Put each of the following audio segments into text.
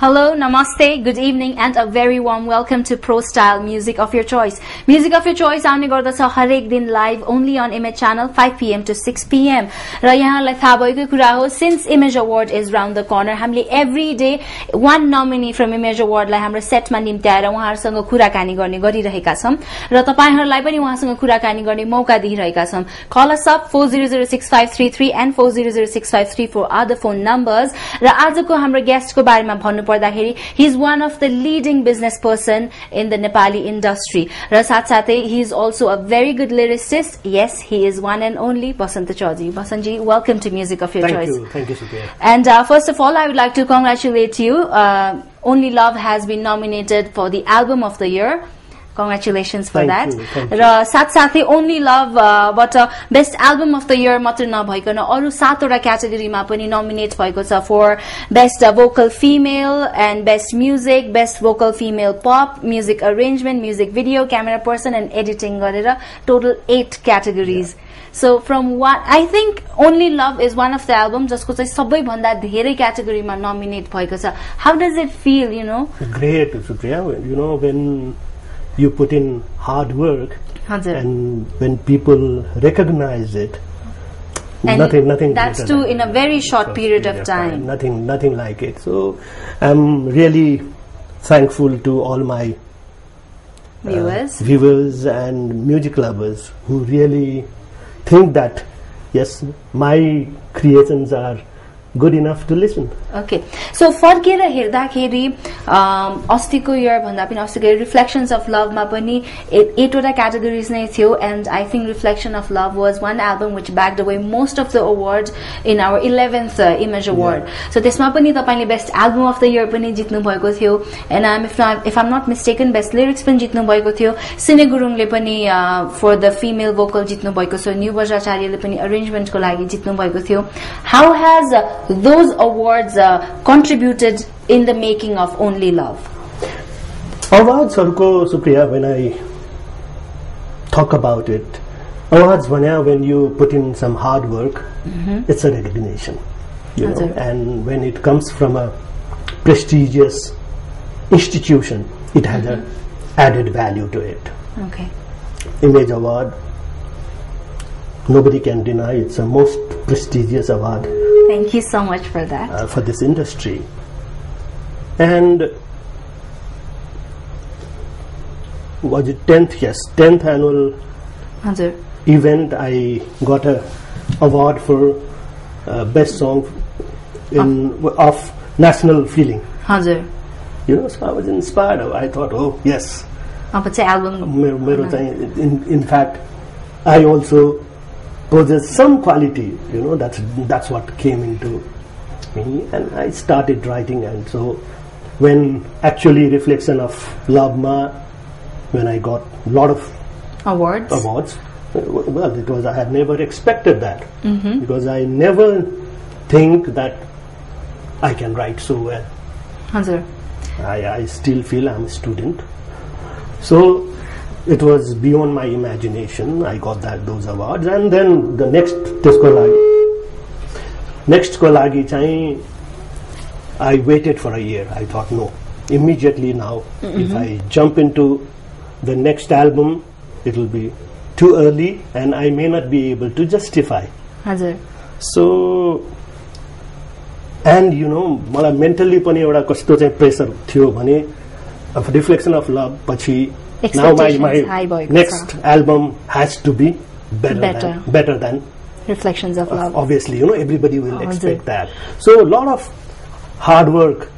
Hello, namaste, good evening, and a very warm welcome to Pro Style Music of Your Choice. Music of Your Choice आउने गर्दछ हरेक दिन live only on Image Channel 5 PM to 6 PM. र यहाँलाई थाहा भएको कुरा हो, since Image Award is round the corner, हामीले every day one nominee from Image Award लाई हाम्रो सेटमा निम्त्याएर उहाँहरुसँग कुराकानी गर्ने गरिरहेका छौं र तपाईहरुलाई पनि उहाँसँग कुराकानी गर्ने मौका दिइरहेका छौं. Call us up 40065333 and 40065334 are the phone numbers. र आजको हाम्रो गेस्टको बारेमा भन्नु पर्दाखेरि he is one of the leading business person in the Nepali industry. र साथसाथै he is also a very good lyricist. Yes, he is one and only Basant Chaudhary. Basantji, welcome to Music of Your Choice. Thank you, Supriya. And first of all, I would like to congratulate you. Only Love has been nominated for the Album of the Year. Congratulations for that. र साथसाथै Only Love but Best Album of the Year मात्र नभइकन अरु 7 वटा क्याटेगोरीमा पनि nominate भएको छ for Best Vocal Female and Best Music, Best Vocal Female Pop, Music Arrangement, Music Video, Camera Person and Editing गरेर total 8 categories. So from what I think Only Love is one of the albums जसको चाहिँ सबैभन्दा धेरै क्याटेगोरीमा nominate भएको छ. How does it feel, you know? Great, Supriya. You know, when you put in hard work and when people recognize it, and nothing that's too in a very short period of time. Nothing like it. So I'm really thankful to all my viewers and music lovers who really think that yes, my creations are good enough to listen. Okay, so फर्केर हेर्दाखेरि अस्तिको year भन्दा पनि अस्तिको Reflections of Love मा पनि 8 वटा categories नै थियो and I think Reflection of Love was one album which bagged away most of the awards in our 11th Image Award. So त्यसमा पनि तपाईले Best Album of the Year पनि जित्नु भएको थियो and if I'm not mistaken Best Lyrics पनि जित्नु भएको थियो. सिने गुरुङले पनि for the female vocal जित्नु भएको छ. न्यू बज्राचार्यले पनि arrangement को लागि जित्नु भएको थियो. How has those awards contributed in the making of Only Love? Awards, Supriya, when I talk about it, awards when you put in some hard work, it's a recognition, you know, and when it comes from a prestigious institution, it has an added value to it. Okay. Image Award, nobody can deny it's the most prestigious award. Thank you so much for that. For this industry. And was it 10th? Yes, 10th annual event. I got a award for best song of national feeling. You know, so I was inspired. I thought, oh yes. In fact, I also possess some quality, you know, that's what came into me, and I started writing. And so when actually Reflection of Love ma, when I got a lot of awards, well, because I had never expected that, because I never think that I can write so well. I still feel I'm a student, so it was beyond my imagination. I got those awards, and then the next kolagi I waited for a year. I thought, no, immediately now, if I jump into the next album, it will be too early, and I may not be able to justify. So, and you know, mentally pani euta kasto चाहिँ pressure थियो भने of Reflection of Love पछि. Now my next album has to be better than Reflections of Love. Obviously, you know, everybody will expect that. So a lot of hard work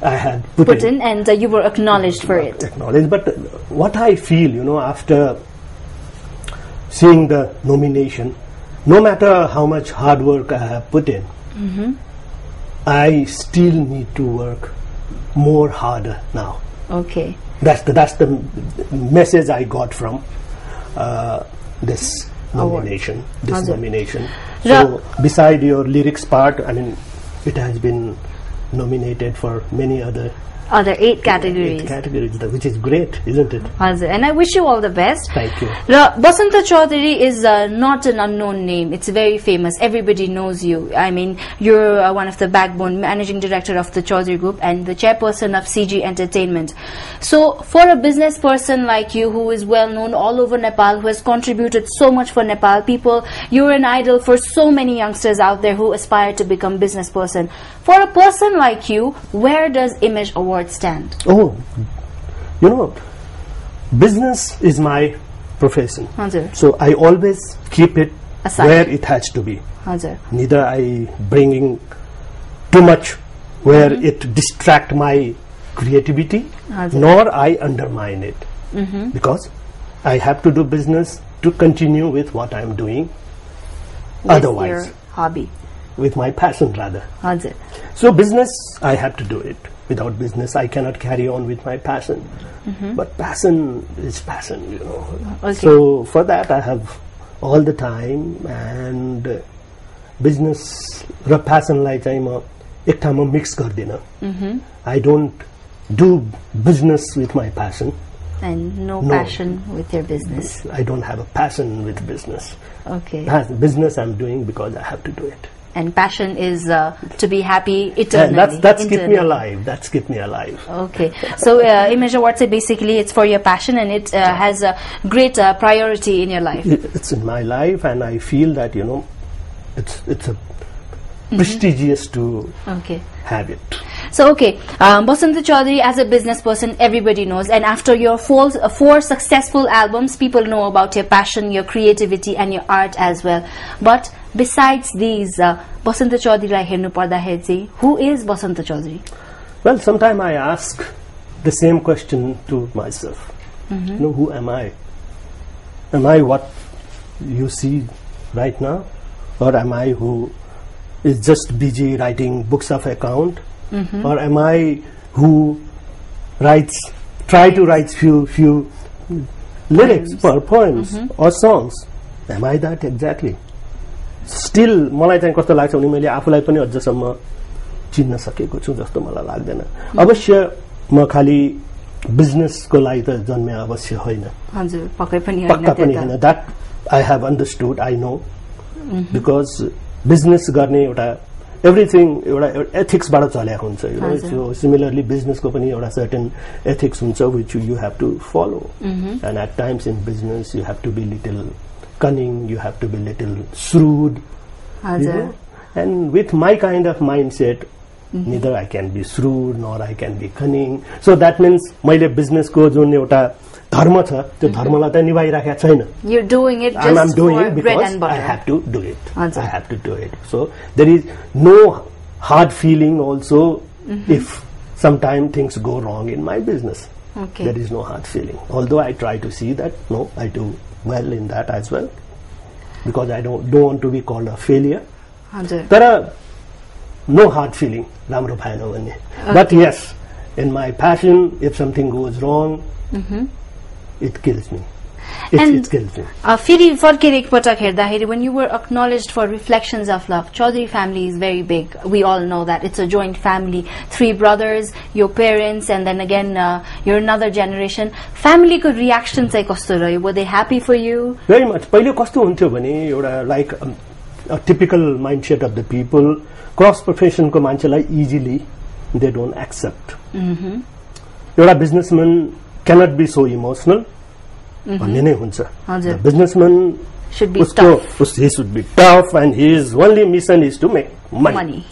I had put in, and you were acknowledged for it. Acknowledged, but what I feel, you know, after seeing the nomination, no matter how much hard work I have put in, I still need to work more harder now. Okay. That's the message I got from this nomination. So beside your lyrics part, I mean, it has been nominated for many other other 8 categories. 8 categories, which is great, isn't it? And I wish you all the best. Thank you. Basanta Chaudhary is not an unknown name. It's very famous. Everybody knows you. I mean, you're one of the backbone managing director of the Chaudhary Group and the chairperson of CG Entertainment. So for a business person like you, who is well known all over Nepal, who has contributed so much for Nepal people, you're an idol for so many youngsters out there who aspire to become business person. For a person like you, where does Image Award stand? Oh, you know, business is my profession. So I always keep it aside, where it has to be. Neither I bringing too much where it distract my creativity, nor I undermine it. Because I have to do business to continue with what I'm doing. With otherwise, your hobby. With my passion rather. So business, I have to do it. Without business, I cannot carry on with my passion. But passion is passion, you know. So for that, I have all the time, and business र passionलाई चाहिँ म एक ठाउँमा mix गर्दिन. I don't do business with my passion. And no passion with your business. I don't have a passion with business. Okay. Business I'm doing because I have to do it. And passion is to be happy eternally. And that's keep me alive. That's keep me alive. Okay. So Image Awards, basically it's for your passion, and it has a great priority in your life. It's in my life, and I feel that, you know, it's a prestigious to have it. So Basanta Chaudhary, as a business person, everybody knows, and after your 4 successful albums, people know about your passion, your creativity, and your art as well. But besides these, Basanta Chaudhary, who is Basanta Chaudhary? Well, sometimes I ask the same question to myself. You know, who am I? Am I what you see right now, or am I who is just busy writing books of account? Or am I who try to write few lyrics or poems or songs? Am I that exactly? Still, मलाई चाहिँ कस्तो लाग्छ भने मैले आफूलाई पनि अझसम्म चिन्न सकेको छु जस्तो मलाई लाग्दैन. अवश्य म खाली बिजनेसको लागि त जन्मे अवश्य होइन. हजुर, पक्कै पनि हैन. That I have understood, I know. Because business गर्ने एउटा everything एउटा ethics बाट चलेको हुन्छ, you know. So similarly business को पनि एउटा certain ethics हुन्छ which you have to follow. And at times in business you have to be little cunning, you have to be little shrewd, you know? And with my kind of mindset, neither I can be shrewd nor I can be cunning. So that means मैले business को जुन एउटा धर्म छ त्यो धर्मलाई त निभाइराखेको छैन. You're doing it just and I'm doing for it bread because and butter. I have to do it. I have to do it. So there is no hard feeling also if sometimes things go wrong in my business. There is no hard feeling. Although I try to see that, no, I do well in that as well, because I don't want to be called a failure. But no hard feeling. राम्रो भएन भन्ने. But yes, in my passion, if something goes wrong, it kills me. It kills me. फेरि फर्केर एकपटक हेर्दाखेरि, when you were acknowledged for Reflections of Love, Chaudhary family is very big. We all know that. It's a joint family. 3 brothers, your parents, and then again you're another generation. Family को reaction चाहिँ कस्तो रह्यो? Were they happy for you? Very much. पहिले कस्तो हुन्थ्यो भने एउटा like a typical mindset of the people, cross profession को मान्छेलाई easily they don't accept. एउटा businessman cannot be so emotional. भन्ने नै हुन्छ. The businessman should be tough. He should be tough, and his only mission is to make money.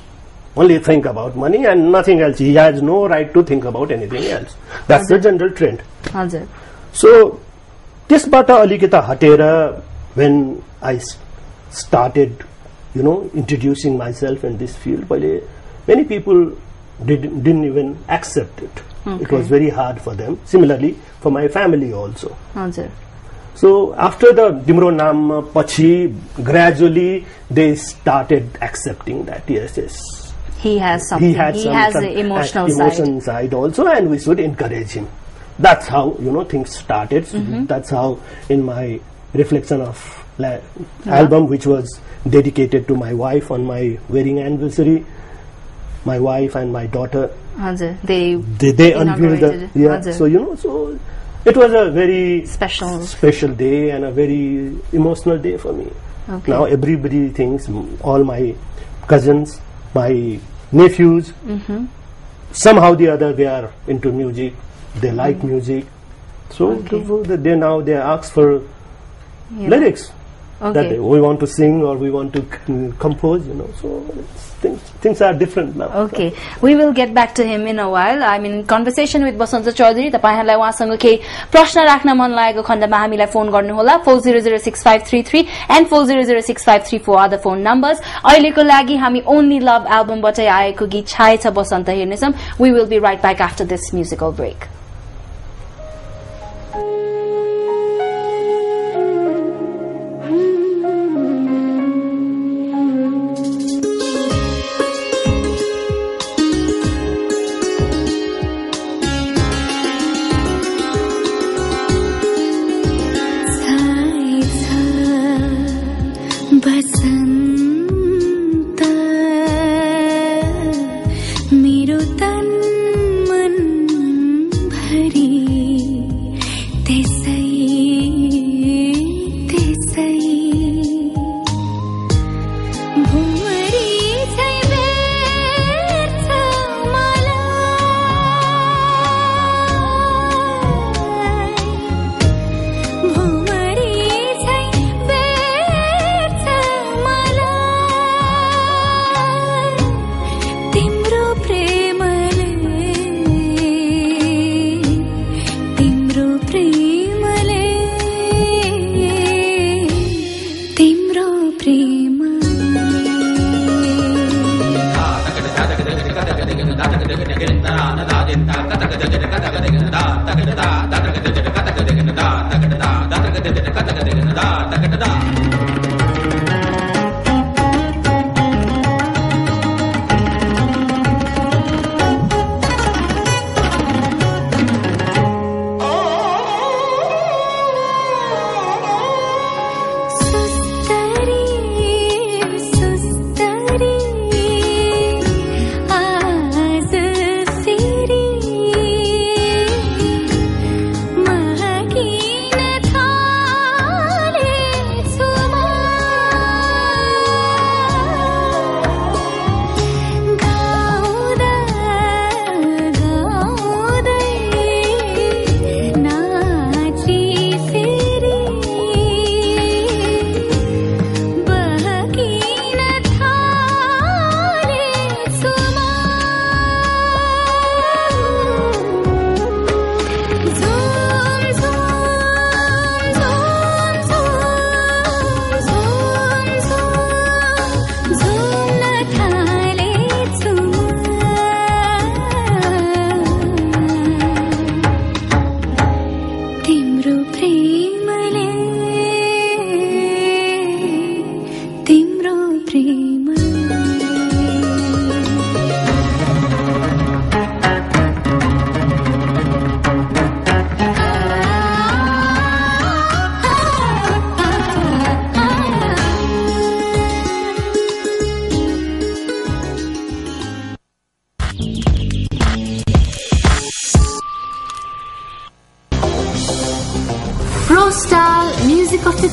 Only think about money and nothing else. He has no right to think about anything else. That's the general trend. So त्यसबाट अलिकति हटेर when I started, you know, introducing myself in this field, many people didn't even accept it. It was very hard for them. Similarly, for my family also. So after the Dimro Nam Pachi, gradually they started accepting that yes, he has something. He has the emotional side also, and we should encourage him. That's how, you know, things started. That's how in my Reflection of album, which was dedicated to my wife on my wedding anniversary, my wife and my daughter, they unveiled the so it was a very special day and a very emotional day for me. Okay. Now everybody thinks, all my cousins, my nephews, somehow the other they are into music, they like music, so they ask for lyrics. That we want to sing or we want to compose, so things are different now. Okay, we will get back to him in a while. I'm in conversation with Basanta Chaudhary. तपाईहरुलाई उहाँसँग केही प्रश्न राख्न मन लागेको खण्डमा हामीलाई phone गर्नु होला 40065333 and 40065334 are the phone numbers. अहिलेको लागि हामी Only Love album बाटै आएको गीत छाएछ बसन्त हेर्नेछौं. We will be right back after this musical break.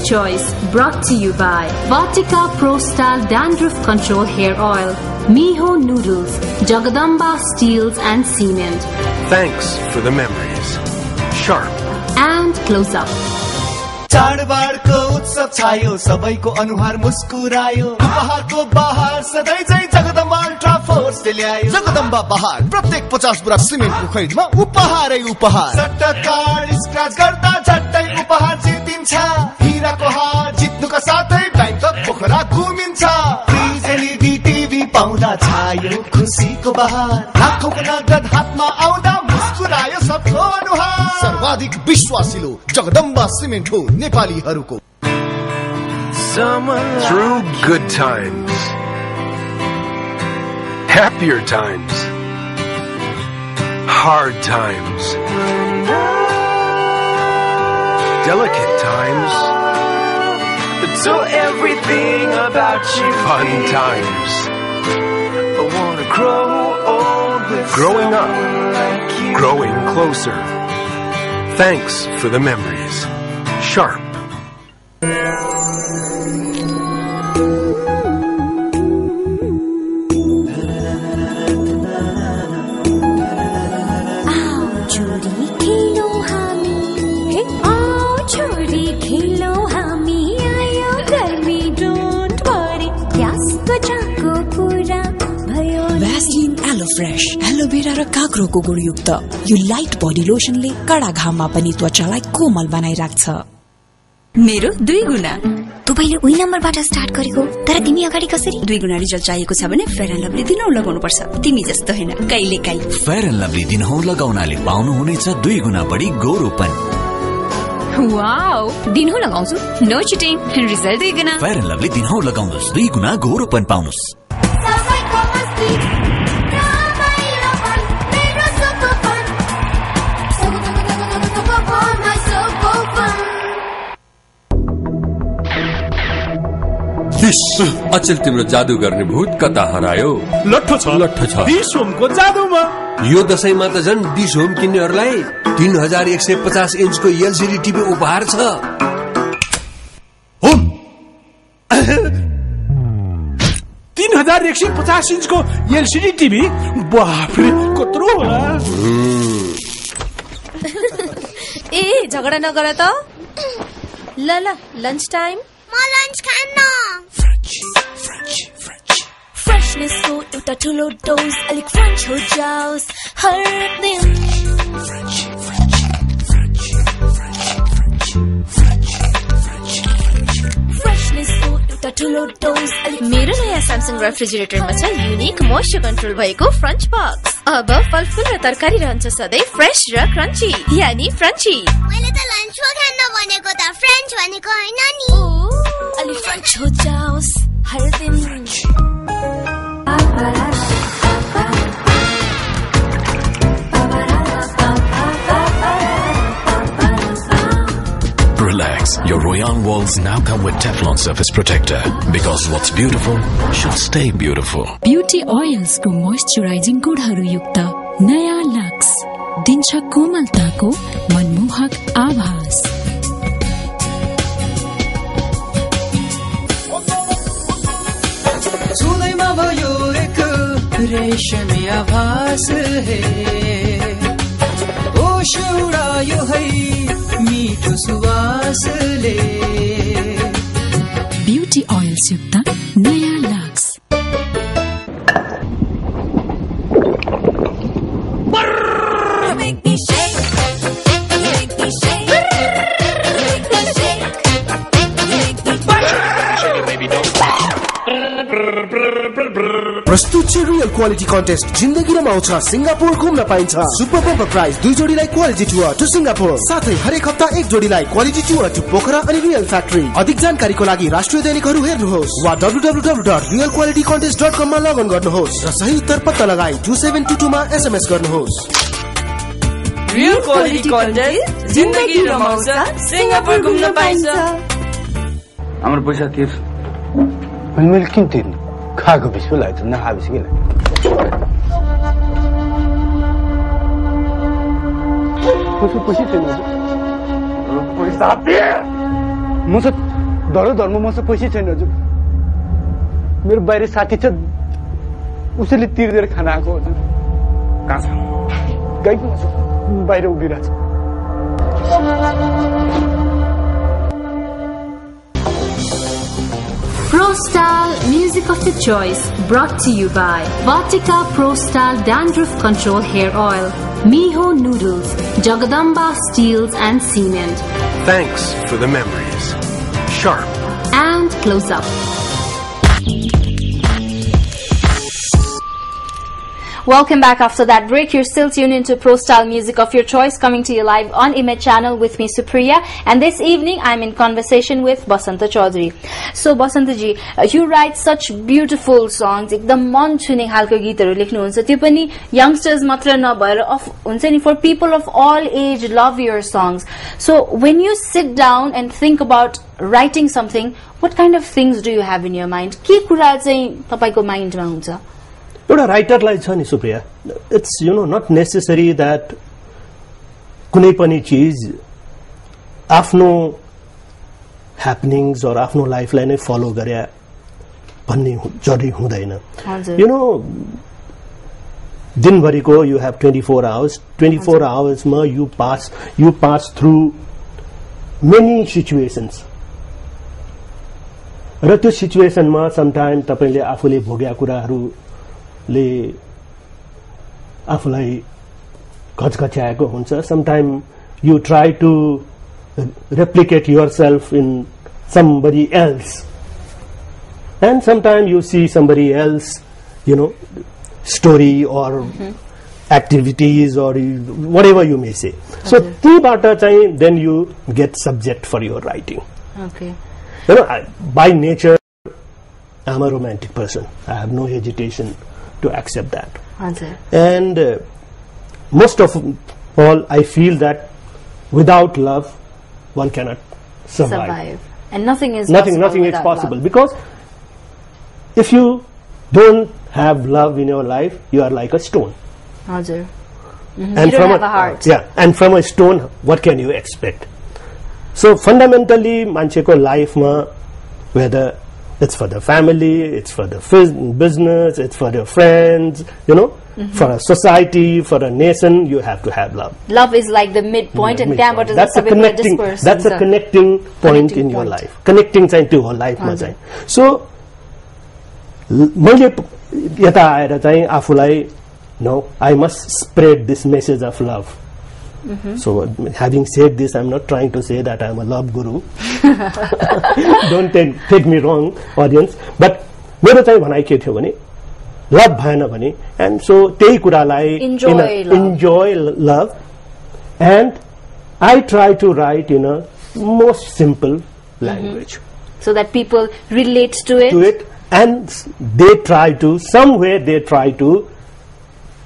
Choice brought to you by Vatika Pro Style Dandruff Control Hair Oil, Miho Noodles, Jagadamba Steels and Cement. Thanks for the memories. Sharp and Close Up. चाडबाडको उत्सव छायो सबैको अनुहार मुस्कुरायो उपहारको बहार सधैँ चाहिँ Jagadamba ultra फोर्सले ल्यायो जगदम्बा बहार प्रत्येक 50 बोरा सिमेन्टको खैरमा उपहारै उपहार सट्टा कार्ड स्क्रैच गर्दा झट्टै उपहार जितिन्छ हिराको हार जित्नुका साथै बैंक पोखरा घुमिन्छ फ्रिज एलईडी टिभी पाउँदा छायो खुसीको बहार लाखौंको नगद हातमा आउँदा मुस्कुरायो सबको अनुहार सर्वाधिक विश्वासिलो जगदम्बा सिमेन्ट हो नेपालीहरुको Through good times, happier times, hard times, delicate times, so everything about you, fun times. I wanna grow old with growing up, like you. Growing closer. Thanks for the memories. Sharp. Fresh aloe vera र काँक्रोको गुणयुक्त यो light body लोशनले कडा घाममा पनि त्वचालाई कोमल बनाइराख्छ। मेरो 2 गुना। तपाईले उही नम्बरबाट स्टार्ट गरेको, तर तिमी अगाडि कसरी? 2 गुना रिजल्ट चाहिएको छ भने फेयर एन्ड लभली दिनहुँ लगाउनु पर्छ। तिमी जस्तो हैन, कहिलेकाहीँ। फेयर एन्ड लभली दिनहुँ लगाउनाले पाउनु हुनेछ 2 गुना बढी गोरोपन। वाउ, दिनहुँ लगाउँछु, नो चिटिङ, रिजल्ट 2 गुना। फेयर एन्ड लभली दिनहुँ लगाउनुस्, 2 गुना गोरोपन पाउनुस्। अचेल तिम्रो जादु गर्ने भूत कता हरायो? लट्ठो छ डिश होमको जादुमा। यो दशैंमा त झन् डिश होम किन्नेहरूलाई 3150 इन्चको एलसीडी टिभी उपहार छ। होम 3150 इन्चको एलसीडी टिभी, बाफरे कत्रो होला। ए झगडा नगर त। ल लन्च टाइम। म लन्च खान्न। फ्रेशनेस को एउटा ठुलो डोज, अलिक फ्रेन्च हो जाओस् हर दिन। फ्रेशनेस को एउटा ठुलो डोज, अलिक। मेरो नयाँ स्यामसङ रेफ्रिजरेटरमा छ युनिक मोइस्चर कन्ट्रोल भएको फ्रन्च बक्स। अब फलफुल र तरकारी रहन्छ सधैँ फ्रेश र क्रन्ची, यानी फ्रन्ची। मैले त लन्च खान्न भनेको त, फ्रेन्च भनेको हैन नि। अलिक फ्रेन्च हो जाओस् हर दिन। Relax. Your Royale walls now come with Teflon surface protector because what's beautiful should stay beautiful. Beauty oils को मोइस्चराइजिङ गुणहरू युक्त नयाँ लक्स दिन्छ कोमलताको मनमोहक आभास। छुदैमा भयो एक रेशमी आभास है, होश उडायो है मिठो सुवासले। ब्यूटी ऑयल्स युक्त नयाँ लक्स। प्रस्तुत छ रियल क्वालिटी कन्टेस्ट जिन्दगी रमाउँछ सिंगापुर घुम्न पाइन्छ। सुपर बम्पर प्राइज 2 जोडीलाई क्वालिटी टुर टु सिंगापुर, साथै हरेक हप्ता 1 जोडीलाई क्वालिटी टुर टु पोखरा अनि रियल फ्याक्ट्री। अधिक जानकारीको लागि राष्ट्रिय दैनिकहरू हेर्नुहोस् वा www.realqualitycontest.com मा लगइन गर्नुहोस् र सही उत्तर पत्ता लगाई 2722 मा एसएमएस गर्नुहोस्। रियल क्वालिटी कन्टेस्ट जिन्दगी रमाउँछ सिंगापुर घुम्न पाइन्छ। हाम्रो पैसा तिर्छ मैले किन तिर्नु? खाएको बिस्कुट लाग्छ नखाएपछि किन? पैसा छैन, पैसा मसँग धर्म मसँग पैसा छैन हजुर। मेरो बाहिर साथी छ, उसैले तिर्देर खाना आएको हजुर। कहाँ छ? गाईको बाहिर उभिरहेछ। Pro Style Music of your choice, brought to you by Vatika Pro Style Dandruff Control Hair Oil, Miho Noodles, Jagadamba Steels and Cement. Thanks for the memories. Sharp. And Close Up. Welcome back after that break. You're still tuned into Pro Style Music of your choice, coming to you live on Image channel with me, Supriya. And this evening, I'm in conversation with Basanta Chaudhary. So, Basanta ji, you write such beautiful songs. Ekdam मन छुने खालको गीतहरु लेख्नुहुन्छ। त्यो पनि youngsters मात्र नभएर हुन्छ नि, for people of all age love your songs. So, when you sit down and think about writing something, what kind of things do you have in your mind? के कुरा चाहिँ तपाईको माइन्डमा हुन्छ? एउटा राइटरलाई छ नि Supriya, it's not necessary that कुनै पनि चिज आफ्नो ह्यापनिङ्स अर आफ्नो लाइफलाई नै फलो गरे भन्ने जरुरी हुँदैन। दिनभरिको यु हेभ 24 आवर्स, 24 आवर्समा you pass through many situations, र त्यो सिचुएसनमा समटाइम तपाईले आफूले भोग्या कुराहरूले आफूलाई घचघच्याएको हुन्छ। Sometime you try to replicate yourself in somebody else, and sometimes you see somebody else story or activities or whatever you may say. So then you get subject for your writing. Okay. By nature I'm a romantic person. I have no hesitation to accept that. And most of all I feel that without love one cannot survive. And nothing is possible because if you don't have love in your life, you are like a stone. And you don't have a heart. And from a stone, what can you expect? So fundamentally, mancheko life ma, whether it's for the family, it's for the business, it's for your friends, for a society, for a nation, you have to have love. Love is like the midpoint, and that's a connecting point in your life. Connecting to your life ma chai. So मैले यता आएर चाहिँ आफूलाई I must spread this message of love. So having said this, I'm not trying to say that I'm a love guru. Don't take me wrong, audience. But मेरो चाहिँ भनाइ के थियो भने लभ भएन भने, and so त्यही कुरालाई enjoy love, and I try to write in a most simple language, so that people relate to it, and they try to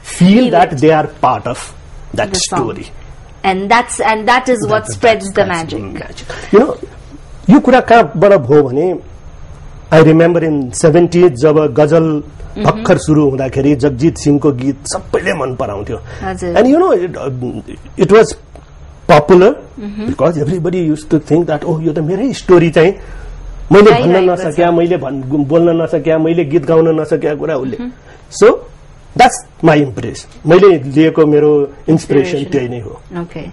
feel that they are part of that story. And that is what spreads the magic. यो कुरा कहाँबाट भयो भने I remember in 70s जब गजल भर्खर सुरु हुँदाखेरि जगजीत सिंहको गीत सबैले मन पराउँथ्यो, and it was popular because everybody used to think that यो त मेरै स्टोरी चाहिँ मैले भन्न नसक्या, मैले बोल्न नसक्या, मैले गीत गाउन नसक्या कुरा उसले. So that's my impression. मैले लिएको मेरो inspiration त्यही नै हो. Okay.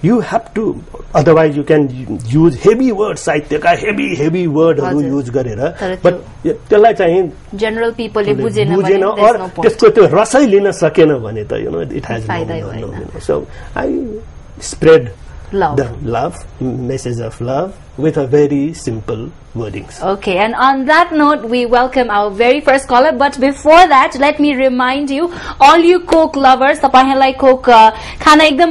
You have to, otherwise you can use heavy words, साहित्यका heavy wordहरू use गरेर, but त्यसलाई चाहिँ general people ले बुझेन और त्यसको त्यो रसै लिन सकेन भने त it has no. So I spread the message of love with a very simple wordings. Okay, and on that note, we welcome our very first caller. But before that, let me remind you, all you Coke lovers, तपाईहरुलाई Coke खाना एकदम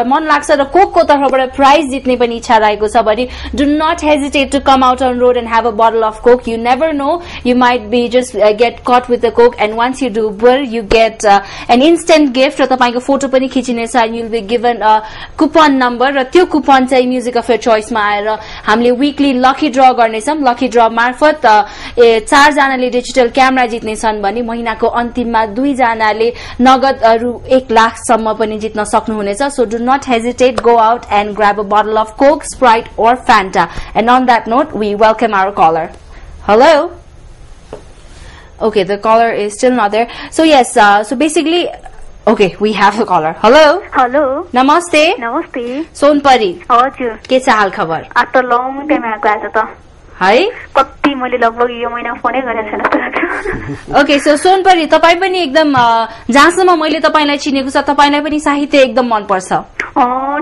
मन लाग्छ र Coke को तर्फबाट price जित्ने पनि इच्छा रहेको छ भने, do not hesitate to come out on road and have a bottle of Coke. You never know, you might be just get caught with the Coke, and once you do, you get an instant gift र तपाईको photo पनि खिचिनेछ, and you'll be given a coupon number र त्यो coupon चाहिँ music of your choice मा आएर हामीले weekly lucky draw गर्नेछौं. लकी ड्र मार्फत 4 जनाले डिजिटल क्यामेरा जित्नेछन् भने महिनाको अन्तिममा 2 जनाले नगद रु 1 लाख सम्म पनि जित्न सक्नुहुनेछ. So do not hesitate, go out and grab a bottle of Coke, Sprite or Fanta. And on that note, we welcome our caller. Hello. Okay, the caller is still not there. So yes, so basically, okay, we have a caller. Hello. Hello. Namaste. Namaste. Sonpari. हजुर. के छ हाल खबर? After long time आएको आज त. है? कति मैले लगभग यो महिना फोनै गरेको छैन त. Okay, so सोनपरी तपाई पनि एकदम जहाँसम्म मैले तपाईलाई चिनेको छ तपाईलाई पनि साहित्य एकदम मन पर्छ.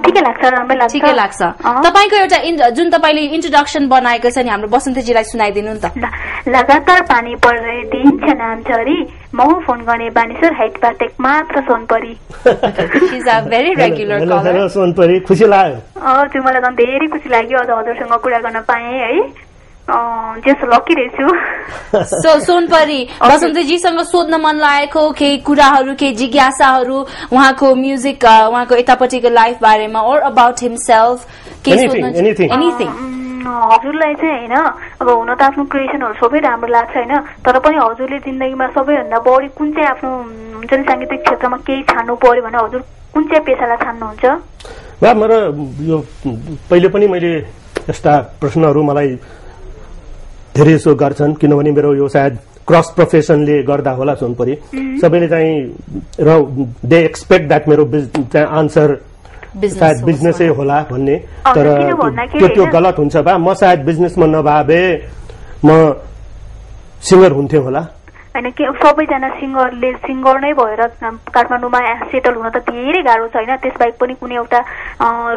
ठिकै लाग्छ, राम्रै लाग्छ. ठिकै लाग्छ. तपाईको एउटा जुन तपाईले इन्ट्रोडक्सन बनाएको छ नि हाम्रो बसन्तजीलाई सुनाइदिनु नि त. लगातार पानी पर्दै दिन्छ नाम छरी म फोन गर्ने बानिसर हाइटबाट एक मात्र Sonpari. She is a very regular caller. Hello Sonpari, खुसी लाग्यो. हजुर, मलाई त धेरै खुसी लाग्यो आज हजुरसँग कुरा गर्न पाएँ है. जस लकी रहेछु. So सोनपरी, बसन्तजीसँग सोध्न मन लागेको केही कुराहरू, केही जिज्ञासाहरू उहाँको म्युजिक, उहाँको यतापट्टिको लाइफ बारेमा or about himself, anything. हजुरलाई चाहिँ हैन अब हुन त आफ्नो क्रिएसनहरु सबै राम्रो लाग्छ हैन तर पनि हजुरले जिन्दगीमा सबैभन्दा बढी कुन चाहिँ आफ्नो हुन्छ नि सांगीतिक क्षेत्रमा केही छान्नु पर्यो भने हजुर कुन चाहिँ पेशालाई छान्नुहुन्छ वा मेरो यो पहिले पनि मैले यस्ता प्रश्नहरु मलाई धेरै सो गर्छन् किनभने मेरो यो सायद क्रस प्रोफेसनले गर्दा होला सुनपरी सबैले चाहिँ र दे एक्सपेक्ट दैट मेरो आन्सर सायद बिजनेसै होला भन्ने तर त्यो गलत हुन्छ बा म सायद बिजनेसमा नभए म सिंगर हुन्थे होला हैन के सबैजना सिंगर नै भएर काठमाडौँमा सेटल हुन त धेरै गाह्रो छ हैन त्यसबाहेक पनि कुनै एउटा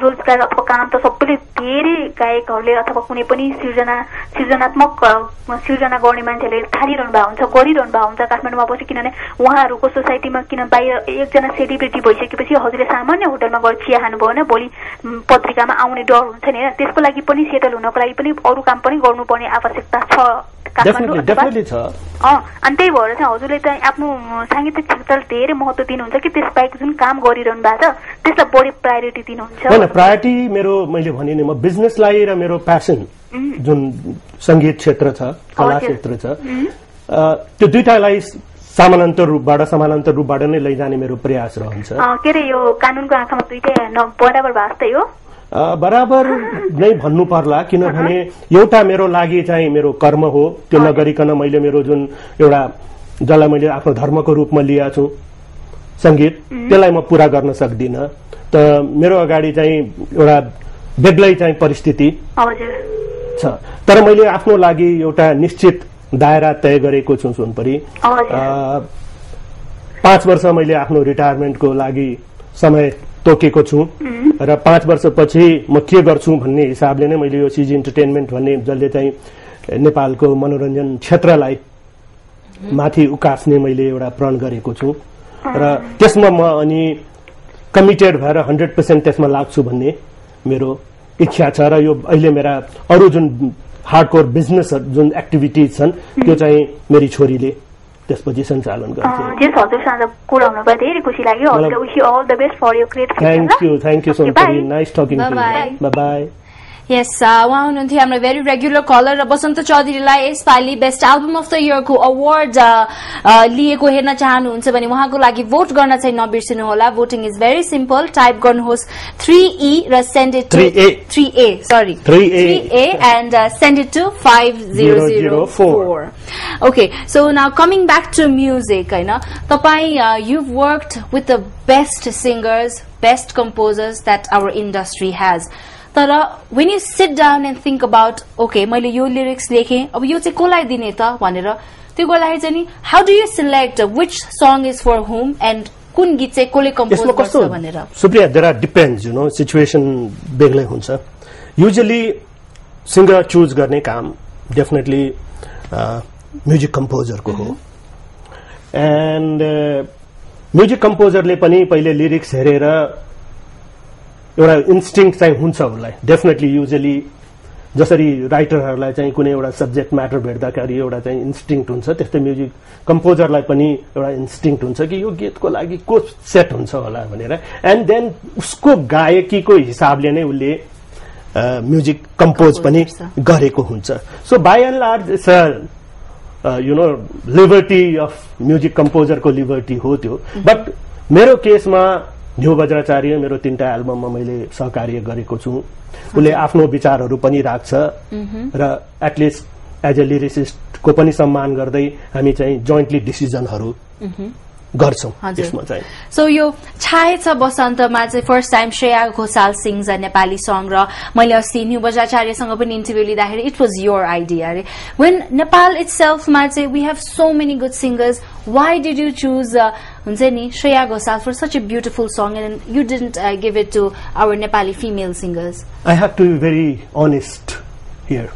रोजगार अथवा काम त सबैले धेरै गायकहरूले अथवा कुनै पनि सृजनात्मक सृजना गर्ने मान्छेले थालिरहनु भएको हुन्छ गरिरहनु भएको हुन्छ काठमाडौँमा बसी किनभने उहाँहरूको सोसाइटीमा किन बाहिर एकजना सेलिब्रिटी भइसकेपछि हजुरले सामान्य होटलमा गएर चिया खानु भएन भोलि पत्रिकामा आउने डर हुन्छ नि हैन त्यसको लागि पनि सेटल हुनको लागि पनि अरू काम पनि गर्नुपर्ने आवश्यकता छ डेफिनेटली छ अनि त्यही भएर चाहिँ हजुरले चाहिँ आफ्नो सांगीतिक क्षेत्रलाई धेरै महत्त्व दिनुहुन्छ कि त्यसबाहेक जुन काम गरिरहनु भएको छ त्यसलाई बढी प्रायोरिटी दिनुहुन्छ हैन प्रायोरिटी मेरो मैले भने नि म बिजनेसलाई र मेरो प्यासन जुन संगीत क्षेत्र छ कला क्षेत्र छ त्यो दुईटालाई समानान्तर रूपबाट नै लैजाने मेरो प्रयास रहन्छ के रे यो कानुनको आँखामा दुईटै बराबर भास्तै हो बराबर नै भन्नु पर्ला किनभने एउटा मेरो लागि चाहिँ मेरो कर्म हो त्यो नगरिकन मैले मेरो जुन एउटा जसलाई मैले आफ्नो धर्मको रूपमा लिएको छु संगीत त्यसलाई म पूरा गर्न सक्दिन त मेरो अगाडि चाहिँ एउटा बेग्लै चाहिँ परिस्थिति छ तर मैले आफ्नो लागि एउटा निश्चित दायरा तय गरेको छु सुनपरी 5 वर्ष मैले आफ्नो रिटायरमेन्टको लागि समय तोकेको छु र 5 वर्षपछि म के गर्छु भन्ने हिसाबले नै मैले यो सिजी एन्टरटेनमेन्ट भन्ने जसले चाहिँ नेपालको मनोरञ्जन क्षेत्रलाई माथि उकास्ने मैले एउटा प्रण गरेको छु र त्यसमा म अनि कमिटेड भएर 100% त्यसमा लाग्छु भन्ने मेरो इच्छा छ र यो अहिले मेरा अरू जुन हार्डकोर बिजनेस जुन एक्टिभिटिज छन् त्यो चाहिँ मेरी छोरीले त्यसपछि सञ्चालन गर्छ जे हजुरसँग कुरा हुन पाए धेरै खुसी लाग्यो हजुरले wish you all the best for your create thank you so much nice talking to you bye bye yes उहाँ हुनुहुन्थ्यो हाम्रो भेरी रेगुलर कलर र बसन्त चौधरीलाई यसपालि बेस्ट एल्बम अफ द इयरको अवार्ड लिएको हेर्न चाहनुहुन्छ भने उहाँको लागि भोट गर्न चाहिँ नबिर्सिनु होला voting is very simple type गर्नुहोस् 3E र send it to 3A sorry 3A and send it to 5004 okay so now coming back to music हैन तपाई you've worked with the best singers best composers that our industry has तर when you sit down and think about okay मैले यो lyrics लेखे अब यो चाहिँ कोलाई दिने त भनेर त्यो गर्दाखेरि चाहिँ नि how do you select which song is for whom and कुन गीत चाहिँ कोले कम्पोज गर्छ भनेर Supriya there are depends you know situation बेग्लै हुन्छ युजुअली सिंगर चुज गर्ने काम डेफिनेटली म्युजिक कम्पोजरको हो एन्ड म्युजिक कम्पोजरले पनि पहिले लिरिक्स हेरेर एउटा इन्स्टिंक्ट चाहिँ हुन्छ उसलाई डेफिनेटली युजुअली जसरी राइटरहरूलाई चाहिँ कुनै एउटा सब्जेक्ट म्याटर भेट्दाखेरि एउटा चाहिँ इन्स्टिंक्ट हुन्छ त्यस्तै म्युजिक कम्पोजरलाई पनि एउटा इन्स्टिंक्ट हुन्छ कि यो गीतको लागि को सेट हुन्छ होला भनेर एन्ड देन उसको गायकीको हिसाबले नै उसले म्युजिक कम्पोज पनि गरेको हुन्छ so by and large it's you know liberty of music कम्पोजरको लिबर्टी हो त्यो बट मेरो केसमा न्यू वज्राचार्य मेरो 3टा एल्बममा मैले सहकार्य गरेको छु उसले आफ्नो विचारहरू पनि राख्छ र एटलिस्ट एज अ लिरिसिस्टको पनि सम्मान गर्दै हामी चाहिँ जोइन्टली डिसिजनहरू गर्छौं त्यसमा चाहिँ सो यो छाएछ बसन्तमा चाहिँ first time Shreya Ghoshal sings a Nepali song र मैले अस्ति न्यू बजाचार्यसँग पनि इन्टरभ्यू लिँदाखेरि इट वाज योर आइडिया रे व्हेन नेपाल इटसेल्फमा चाहिँ we have so many good singers why did you choose हुन्छ नि Shreya Ghoshal for such a beautiful song and you didn't give it to our Nepali female singers I have to be very honest here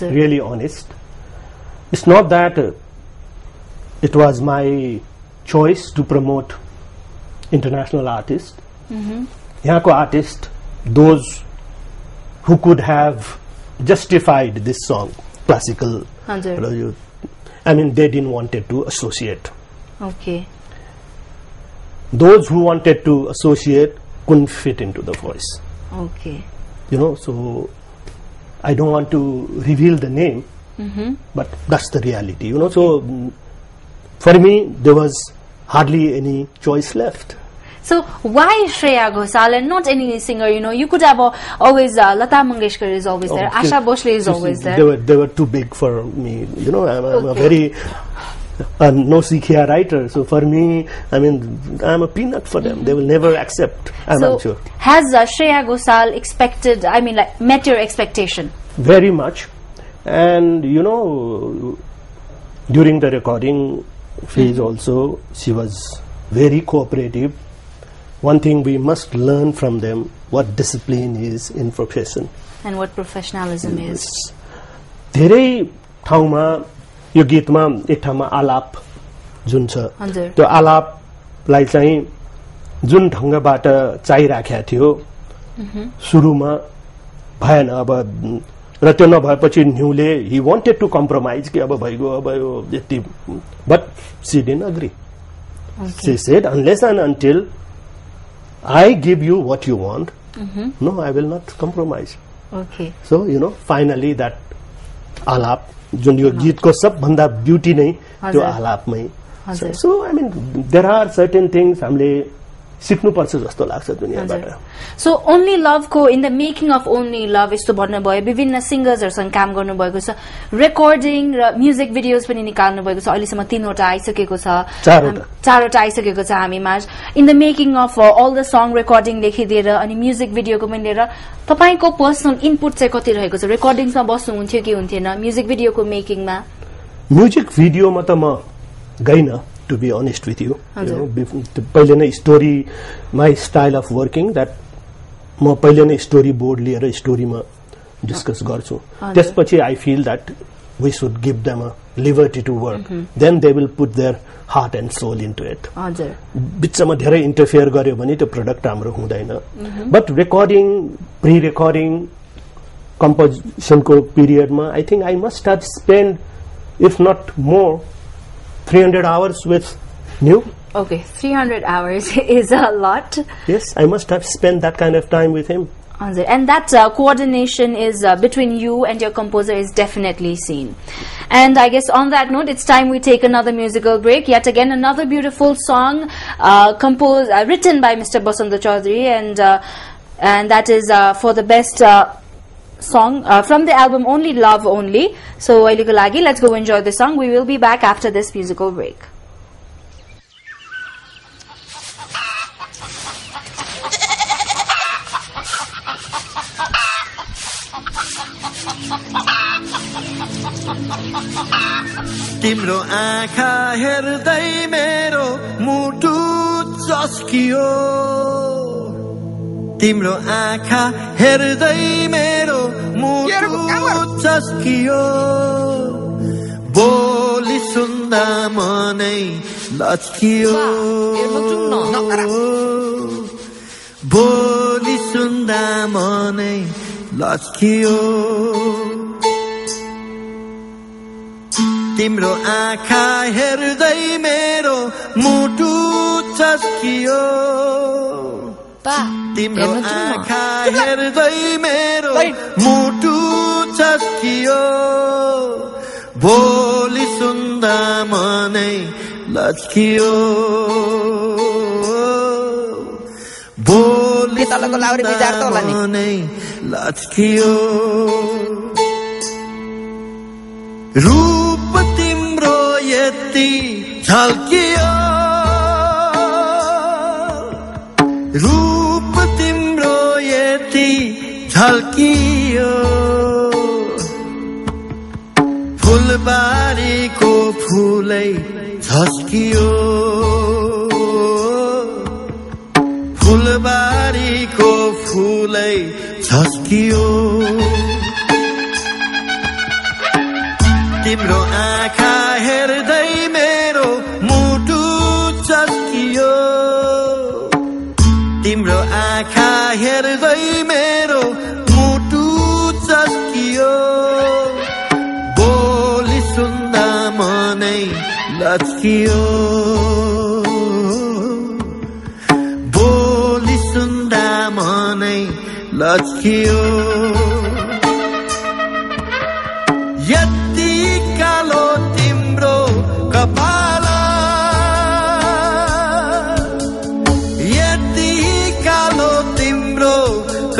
really honest it's not that it was my choice to promote international artists. Yahako artists, those who could have justified this song, classical. I mean, they didn't wanted to associate. Okay. Those who wanted to associate couldn't fit into the voice. Okay. You know, so I don't want to reveal the name, but that's the reality, you know. So for me, there was hardly any choice left. So why Shreya Ghoshal and not any singer? You know, you could have always Lata Mangeshkar is always there, Asha Bhosle is always there. They were too big for me. You know, I'm a very no Sikhiya writer. So for me, I mean, I'm a peanut for them. They will never accept. I'm sure. Has Shreya Ghoshal expected? I mean, like met your expectation? Very much, and you know, during the recording phase also, she was very cooperative. One thing we must learn from them, what discipline is in profession. And what professionalism is. धेरै ठाउँमा यो गीतमा एक ठाउँमा आलाप जुन छ त्यो आलापलाई चाहिँ जुन ढंगबाट चाहिराखेको थियो सुरुमा भएन अब र त्यो नभएपछि न्यूले he wanted to compromise कि अब भइगयो अब यो यति but she didn't agree. She said unless and until I give you what you want, no, I will not compromise. Okay. So, you know, finally that alap, जुन यो गीतको सबभन्दा ब्युटी नै त्यो आलापमै. So, I mean, there are certain things हामीले सिक्नुपर्छ जस्तो लाग्छ दुनियाँबाट. So, Only Love को in the making of Only Love यस्तो भन्नुभयो विभिन्न सिंगर्सहरुसँग काम गर्नुभएको छ रेकर्डिङ र म्युजिक भिडियोज पनि निकाल्नु भएको छ अहिलेसम्म 3 वटा आइसकेको छ 4 वटा आइसकेको छ हामीमा in the making of all the song recording देखि लिएर अनि म्युजिक भिडियोको पनि लिएर तपाईको पर्सनल इनपुट चाहिँ कति रहेको छ रेकर्डिङमा बस्नु हुन्थ्यो कि हुन्थेन म्युजिक भिडियोको मेकिङमा म्युजिक भिडियोमा त म गइन to be honest with you, पहिले नै story, my style of working that म पहिले नै story board लिएर storyमा discuss गर्छु. त्यसपछि I feel that we should give them a liberty to work. Then they will put their heart and soul into it. बिचमा धेरै interfere गर्यो भने त्यो product राम्रो हुँदैन. But recording, pre-recording, composition को period मा I think I must have spent, if not more, 300 hours with New. Okay, 300 hours is a lot. Yes, I must have spent that kind of time with him. And that coordination is between you and your composer is definitely seen. And I guess on that note, it's time we take another musical break. Yet again, another beautiful song written by Mr. Basanta Chaudhary, and that is for the best song from the album Only Love Only. So let's go enjoy the song. We will be back after this musical break. तिम्रो आँखा हेर्दै मेरो मुटु चस्कियो तिम्रो आँखा हेर्दै मेरो मुटु चस्कियो बोली सुन्दा मनै लचकियो बोली सुन्दा मनै लचकियो तिम्रो आँखा हेर्दै मेरो मुटु चस्कियो तिम्रो आँखा हेर्दै मेरो मुटु चस्कियो बोली सुन्दा मनै लचकियो बोली सुन्दा मनै लचकियो रूप तिम्रो यति झल्कियो रूप तिम्रो यति झल्कियो फुलबारीको फुलै झस्कियो फुलबारीको फुलै झस्कियो तिम्रो आँखा हेर्दै मेरो मुटु चस्कियो तिम्रो आँखा हेर्दै मेरो मुटु चस्कियो बोली सुन्दा मनै लचकियो बोली सुन्दा मनै लचकियो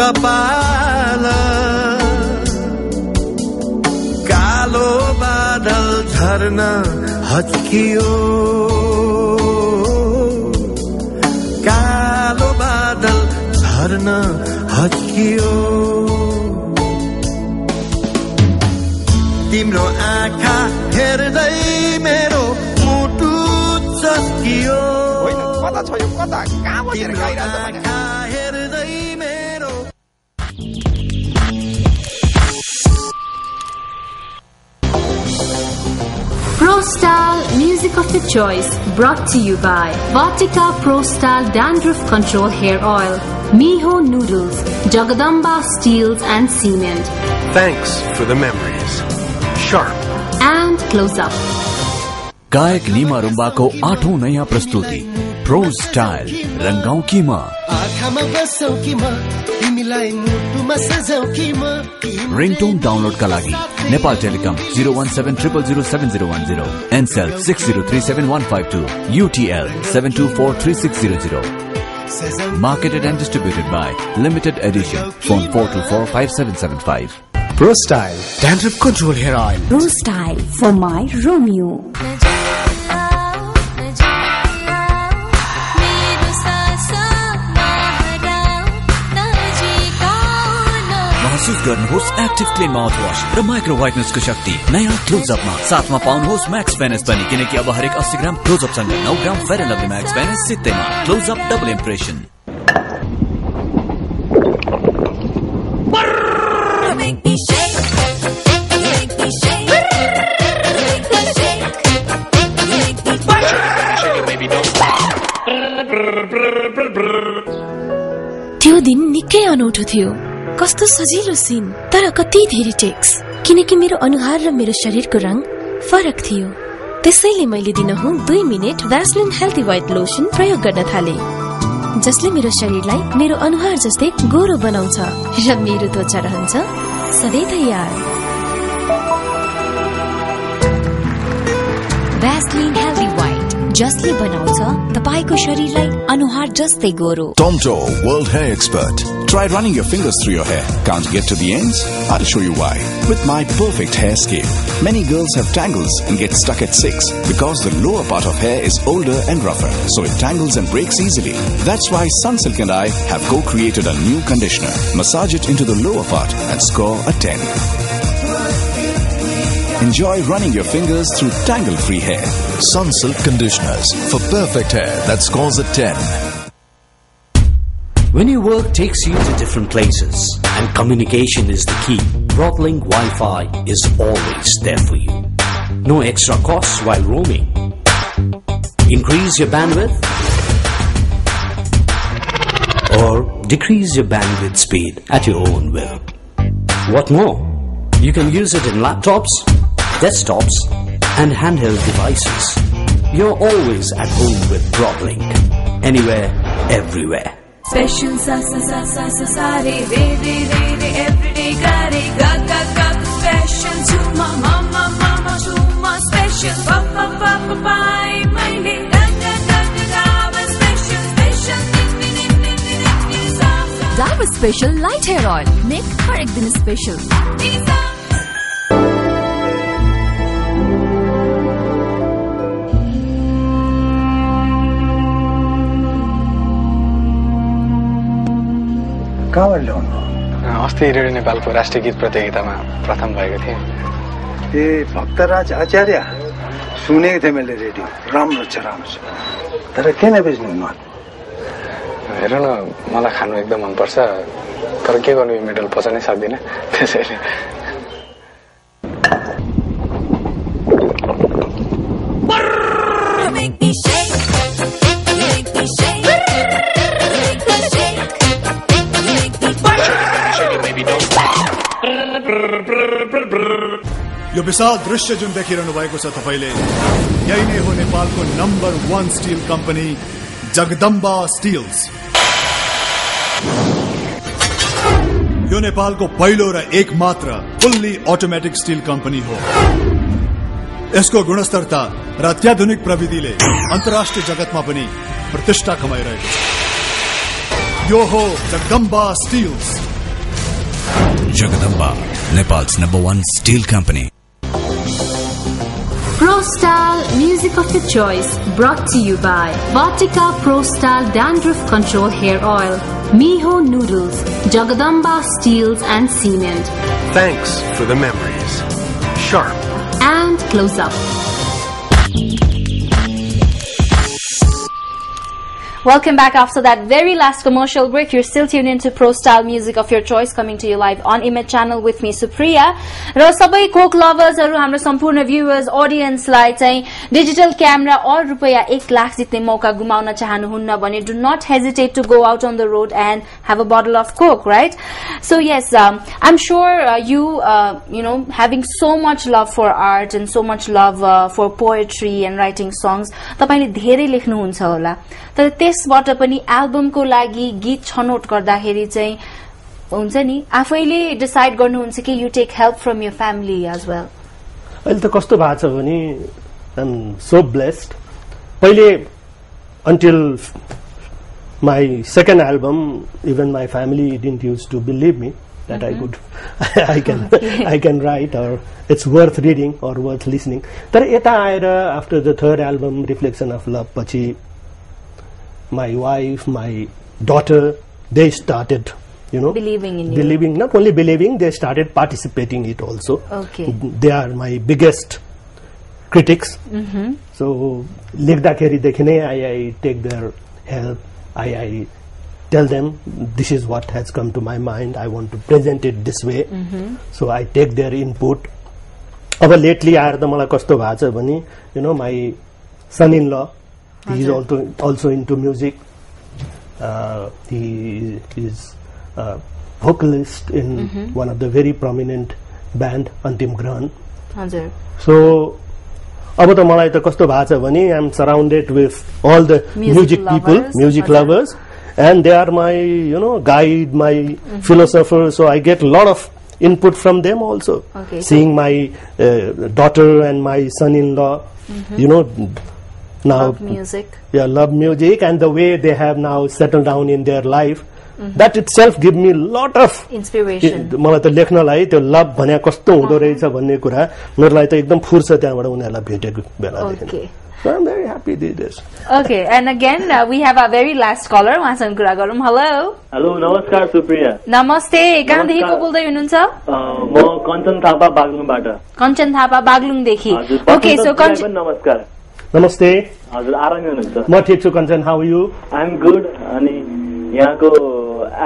कपाल कालो बादल झर्न हच्कियो कालो बादल झर्न हच्कियो तिम्रो आँखा हेर्दै मेरो मुटु चस्कियो कता छ यो कता कहाँ बसेर गाइरहेछ आँखा हेर्दै मेरो Pro Style Music of your Choice brought to you by Vatika Pro Style Dandruff Control Hair Oil, Miho Noodles, Jagadamba Steels and Cement. Thanks for the memories. Sharp and Close Up. गायक नीमा रुम्बाको 8औं नयाँ प्रस्तुति pro style रंगाऊ की माँ ringtone download का लागि Nepal telecom 017000710 Ncell 60375152 UTL 72436000 Marketed and distributed by Limited Edition. Phone 4245775. Pro Style Dandruff Control Hair Oil. Pro Style for my Romeo. महसुस गर्नुहोस् active clean mouth wash र micro whiteness को शक्ति नयाँ क्लोजअप मा साथमा पाउनुहोस् मैक्स फेनेस पनि किनकि अब हरेक 80 ग्राम क्लोजअप सँग 9 ग्राम फेयर एन्ड लभली मैक्स फेनेस सित्तैमा क्लोजअप डबल इम्प्रेसन त्यो दिन निकै अनौठो थियो कस्तो सजिलो सीन तर कति धेरै टेक्स किनकि मेरो अनुहार र मेरो शरीरको रंग फरक थियो त्यसैले मैले दिनहुँ 2 minute Vaseline healthy white lotion प्रयोग गर्न थाले जसले मेरो शरीरलाई मेरो अनुहार जस्तै गोरो बनाउँछ र मेरो त्वचा रहन्छ सधैँ तयार भ्यासलिन हेल्दी व्हाइट जसले बनाउँछ तपाईको शरीरलाई अनुहार जस्तै गोरो Tomto World Hair Expert. Try running your fingers through your hair. Can't get to the ends? I'll show you why. With my perfect hair scale. Many girls have tangles and get stuck at 6 because the lower part of hair is older and rougher, so it tangles and breaks easily. That's why Sunsilk and I have co-created a new conditioner. Massage it into the lower part and score a 10. Enjoy running your fingers through tangle-free hair. Sunsilk conditioners for perfect hair that scores a 10. When your work takes you to different places and communication is the key, Broadlink Wi-Fi is always there for you. No extra costs while roaming. Increase your bandwidth or decrease your bandwidth speed at your own will. What more? You can use it in laptops, desktops and handheld devices. You're always at home with Broadlink. Anywhere, everywhere. Special sa sa sa sa sa sa re re re re re everyday kare ga ga ga special chuma mama mama chuma special pa pa pa pa pa my le ga ga ga ga special special Diver Special Light Hair Oil. Make har ek din special. कहाँबाट ल्याउनु अस्ति radio नेपालको राष्ट्रिय गीत प्रतियोगितामा प्रथम भएको थिएँ ए भक्तराज आचार्य सुनेको थिएँ मैले रेडियो राम्रो छ तर किन बेच्नु मन हेर न मलाई खानु एकदम मनपर्छ तर के गर्नु यो मेडल पचाउनै सक्दिनँ त्यसैले यो विशाल दृश्य जुन देखिरहनु भएको छ तपाईले यही नै हो नेपालको number 1 steel company Jagdamba steels यो नेपालको पहिलो र एकमात्र फुल्ली अटोमेटिक स्टील कम्पनी हो यसको गुणस्तरता र अत्याधुनिक प्रविधिले अन्तर्राष्ट्रिय जगतमा पनि प्रतिष्ठा कमाइरहेको छ यो हो Jagadamba steels Jagadamba, Nepal's #1 steel company. ProStyle Music of your choice, brought to you by Vatika ProStyle Dandruff Control Hair Oil, Miho Noodles, Jagadamba Steels and Cement. Thanks for the memories. Sharp. And Close Up. Welcome back after that very last commercial break. You're still tuned into Pro Style Music of your choice, coming to you live on Image Channel with me, Supriya. र सबै Coke लभर्सहरु, हाम्रो सम्पूर्ण viewers, ऑडियन्सलाई चाहिँ digital camera और रुपैयाँ 1 लाख जित्ने मौका गुमाउन चाहनुहुन्न भने do not hesitate to go out on the road and have a bottle of Coke, right? So yes, I'm sure you know, having so much love for art and so much love for poetry and writing songs, तपाईले धेरै लेख्नुहुन्छ होला। तर त्यसबाट पनि एल्बमको लागि गीत छनौट गर्दाखेरि चाहिँ हुन्छ नि, आफैले डिसाइड गर्नुहुन्छ कि you take help from your family as well? अहिले त कस्तो भएको छ भने आई एम सो ब्लेस्ड। पहिले until my second album even my family didn't use to believe me that I could I can write or it's worth reading or worth listening. तर यता आएर after the third album Reflection of Love पछि my wife, my daughter, they started, you know, believing in you. Believing, not only believing, they started participating it also. Okay. They are my biggest critics. So लेख्दाखेरि देखि नै I take their help. I tell them this is what has come to my mind. I want to present it this way. So I take their input. अब lately आएर त मलाई कस्तो भएको छ भने, you know, my son-in-law, he is also into music. He is a vocalist in one of the very prominent band, Antim Grahan. So अब त मलाई त कस्तो भएको छ भने I am surrounded with all the music people, music lovers. And they are my, you know, guide, my philosopher. So I get a lot of input from them also. Seeing my daughter and my son-in-law, you know, now love music. Yeah, love music, and the way they have now settled down in their life. That itself give me a lot of inspiration. मलाई त लेख्नलाई त्यो love भने कस्तो हुँदो रहेछ भन्ने कुरा मलाई त एकदम फुर्सद त्यहाँबाट उनीहरूलाई भेटेको बेलादेखि. So I'm very happy they did this. Okay, and again we have our very last caller. उहाँसँग कुरा गरौँ. Hello. Hello, नमस्कार सुप्रिया. नमस्ते. कहाँदेखि को बोल्दै हुनुहुन्छ? म कञ्चन थापा बागलुङबाट. कञ्चन थापा बागलुङदेखि. Okay, so कञ्चन नमस्कार. नमस्ते. हजुर आरामै हुनुहुन्छ? म ठीक छु Kanchan. How are you? I'm good. अनि यहाँको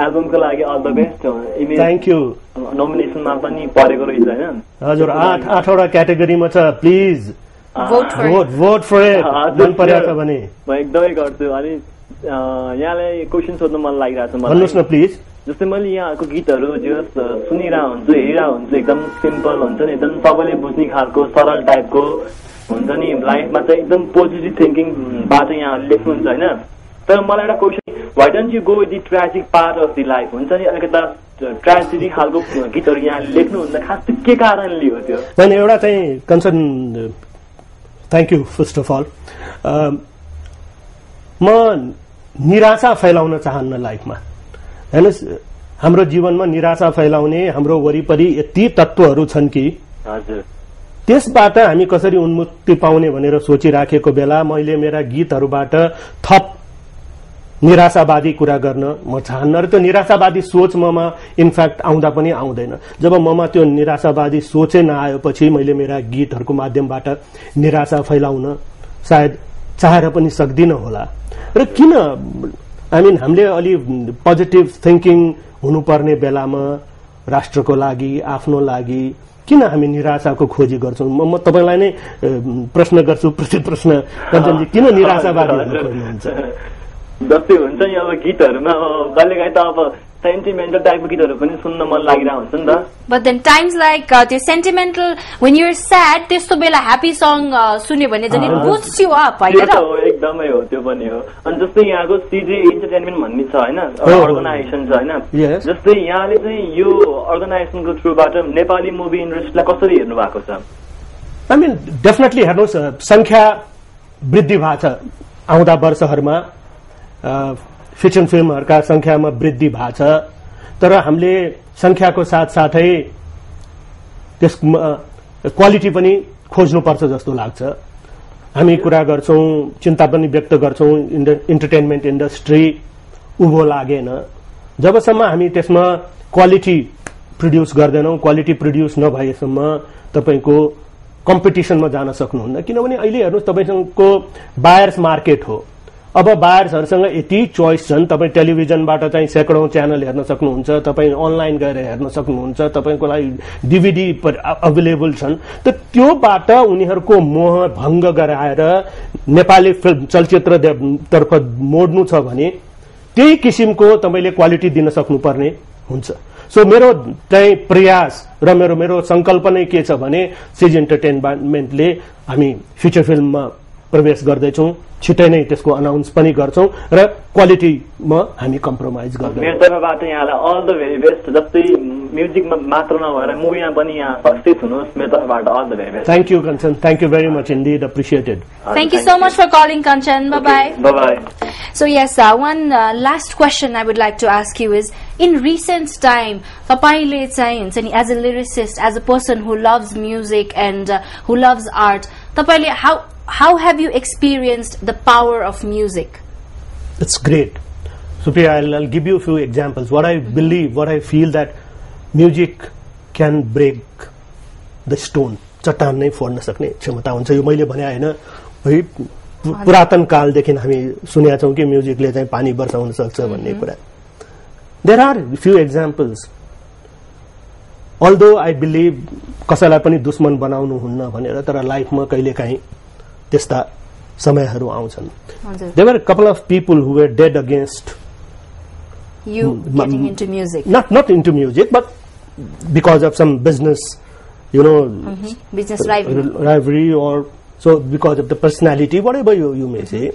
एल्बमको लागि all the best. Thank you. नोमिनेसनमा पनि परेको रहेछ हैन? हजुर 8 वटा क्याटेगोरीमा छ. Please vote for it. मन पर्यो भने म एकदमै गर्छु. अनि यहाँलाई क्वेशन सोध्न मन लागिरहेछ मलाई. भन्नुस् न प्लिज. जस्तै मैले यहाँको गीतहरू जो सुनिरह हुन्छु, हेरिरह हुन्छु, एकदम सिम्पल हुन्छ नि, एकदम सबैले बुझ्ने खालको सरल टाइपको हुन्छ नि, लाइफमा चाहिँ एकदम पोजिटिभ थिङ्किङ बाट यहाँ लेख्नुहुन्छ हैन? तर मलाई एउटा question, why don't you go with the tragic part of the life? हुन्छ नि अलिकता ट्रेजेडी खालको गीतहरू यहाँ लेख्नुहुन्छ, खास के कारणले हो त्यो? हैन, एउटा चाहिँ concern. Thank you first of all. म निराशा फैलाउन चाहन्न लाइफमा. हेर्नुहोस्, हाम्रो जीवनमा निराशा फैलाउने हाम्रो वरिपरि यति तत्त्वहरू छन् कि त्यसबाट हामी कसरी उन्मुक्ति पाउने भनेर सोचिराखेको बेला मैले मेरा गीतहरूबाट थप निराशावादी कुरा गर्न म चाहन्न. र त्यो निराशावादी सोच ममा इनफ्याक्ट आउँदा पनि आउँदैन. जब ममा त्यो निराशावादी सोचै नआएपछि मैले मेरा गीतहरूको माध्यमबाट निराशा फैलाउन सायद चाहेर पनि सक्दिन होला. र किन हामीले अलि पोजिटिभ थिङ्किङ हुनुपर्ने बेलामा राष्ट्रको लागि, आफ्नो लागि किन हामी निराशाको खोजी गर्छौं? म तपाईलाई नै प्रश्न गर्छु, प्रश्न कञ्चनजी, किन निराशावादी हुन खोज्नुहुन्छ? जस्तै हुन्छ नि अब गीतहरुमा कहिलेकाहीँ त अब सेन्टिमेन्टल टाइपको गीतहरु पनि सुन्न मन लागिरहेको हुन्छ नि त. But then times like the sentimental, when you're sad, त्यस्तो बेला happy song सुन्यो भने चाहिँ it boosts you up, हैन र? एकदमै हो, त्यो पनि हो. अनि जस्तै यहाँको सीजे एन्टरटेनमेन्ट भन्ने छ हैन, अर्गनाइजेसन छ हैन, जस्तै यहाँले चाहिँ यो अर्गनाइजेसनको थ्रुबाट नेपाली मुभी इन्डस्ट्रीलाई कसरी हेर्नु भएको छ? I mean definitely हेर्नुस्, संख्या वृद्धि भएको छ आउँदा वर्षहरुमा. फिक्सन फिल्महरुका संख्यामा वृद्धि भएको छ, तर हामीले संख्याको साथसाथै त्यसमा क्वालिटी पनि खोज्नुपर्छ जस्तो लाग्छ। हामी कुरा गर्छौं, चिन्ता पनि व्यक्त गर्छौं, इन्टरटेनमेन्ट इन्डस्ट्री उभो लागेन जबसम्म हामी त्यसमा क्वालिटी प्रोड्युस गर्दैनौं। क्वालिटी प्रोड्युस नभएसम्म तपाईको कम्पिटिसनमा जान सक्नुहुन्न, किनभने अहिले हेर्नुस् तपाईको बायर्स मार्केट हो। अब बायर्सहरुसँग यति चोइस छन्, तपाई टेलिभिजनबाट चाहिँ सैकडौं च्यानल हेर्न सक्नुहुन्छ, तपाई अनलाइन गएर हेर्न सक्नुहुन्छ, तपाईको लागि डीवीडी अवेलेबल छन्। त त्योबाट उनीहरुको मोह भंग गराएर नेपाली फिल्म चलचित्र तर्फ मोड्नु छ भने त्यही किसिमको तपाईले क्वालिटी दिन सक्नुपर्ने हुन्छ। सो मेरो चाहिँ प्रयास र मेरो संकल्प नै के छ भने सिज एन्टरटेनमेन्टले हामी फ्युचर फिल्ममा प्रवेश गर्दैछौं, छिटै नै त्यसको अनाउन्स पनि गर्छौं र क्वालिटीमा हामी कम्प्रोमाइज गर्दैनौं। मेरो तर्फबाट यहाँलाई अल द भेरी बेस्ट। जस्तै म्युजिकमा मात्र नभएर मुभीमा पनि यहाँ सक्सेस हुनुहोस्। मेरो तर्फबाट all the very best. Thank you Kanchan, thank you very much indeed, appreciated. Thank you so much for calling, Kanchan. Bye bye. Bye bye. So yes, one last question I would like to ask you is, in recent time, tapaile चाहिँ हुन्छ नि as a lyricist, as a person who loves music and who loves art, tapaile how have you experienced the power of music? It's great. Supriya, I'll give you a few examples. What I believe, what I feel that music can break the stone. चट्टान नै फोड्न सक्ने क्षमता हुन्छ। यो मैले भने हैन, है पुरातन कालदेखि हामी सुनेका छौं कि म्युजिकले चाहिँ पानी बर्साउन सक्छ भन्ने कुरा। There are few examples. Although I believe कसैलाई पनि दुश्मन बनाउनु हुन्न भनेर, तर लाइफमा कहिलेकाहीँ त्यस्ता समयहरू आउँछन्। There were a couple of people who were dead against you getting into music. Not into music, but because of some business, you know, business rivalry, or so because of the personality, whatever you may say.